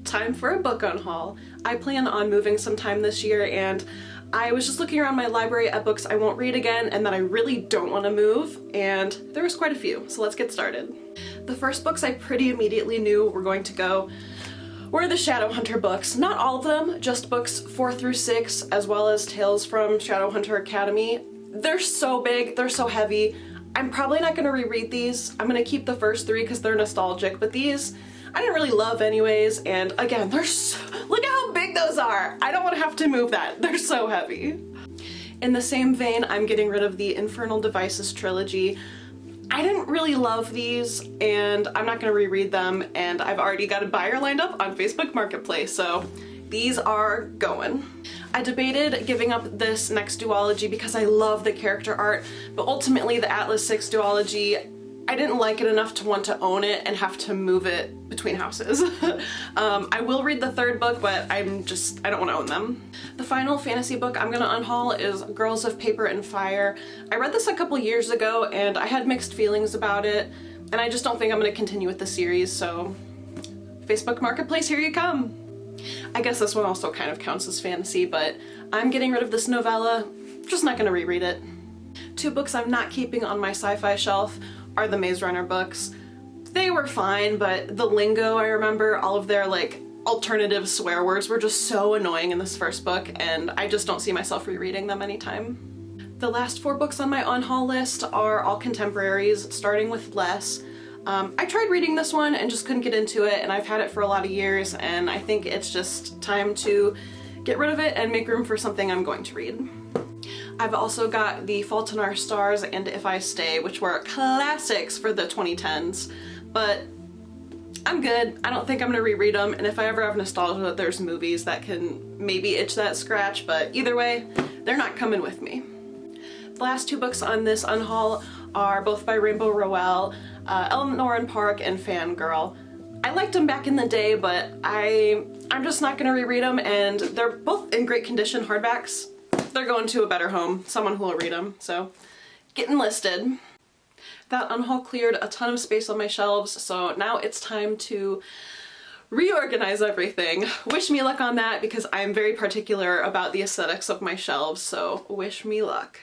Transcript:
time for a book unhaul. I plan on moving sometime this year, and I was just looking around my library at books I won't read again and that I really don't want to move, and there was quite a few, so let's get started. The first books I pretty immediately knew were going to go were the Shadowhunter books. Not all of them, just books 4 through 6, as well as Tales from Shadowhunter Academy. They're so big, they're so heavy. I'm probably not going to reread these. I'm going to keep the first 3 because they're nostalgic, but these I didn't really love anyways, and again, they're so, look at how big those are! I don't want to have to move that. They're so heavy. In the same vein, I'm getting rid of the Infernal Devices trilogy. I didn't really love these, and I'm not going to reread them, and I've already got a buyer lined up on Facebook Marketplace, so these are going. I debated giving up this next duology because I love the character art, but ultimately the Atlas 6 duology, I didn't like it enough to want to own it and have to move it between houses. I will read the 3rd book, but I don't want to own them. The final fantasy book I'm gonna unhaul is Girls of Paper and Fire. I read this a couple years ago and I had mixed feelings about it, and I just don't think I'm gonna continue with the series, so Facebook Marketplace, here you come. I guess this one also kind of counts as fantasy, but I'm getting rid of this novella, just not gonna reread it. 2 books I'm not keeping on my sci-fi shelf are the Maze Runner books. They were fine, but the lingo, I remember, all of their like alternative swear words were just so annoying in this first book, and I just don't see myself rereading them anytime. The last 4 books on my unhaul list are all contemporaries, starting with Less. I tried reading this one and just couldn't get into it, and I've had it for a lot of years, and I think it's just time to get rid of it and make room for something I'm going to read. I've also got The Fault in Our Stars and If I Stay, which were classics for the 2010s, but I'm good. I don't think I'm gonna reread them, and if I ever have nostalgia, there's movies that can maybe itch that scratch, but either way, they're not coming with me. The last 2 books on this unhaul are both by Rainbow Rowell, Eleanor and Park and Fangirl. I liked them back in the day, but I'm just not gonna reread them, and they're both in great condition hardbacks. They're going to a better home, someone who will read them, so getting listed. That unhaul cleared a ton of space on my shelves, so now it's time to reorganize everything. Wish me luck on that because I'm very particular about the aesthetics of my shelves, so wish me luck.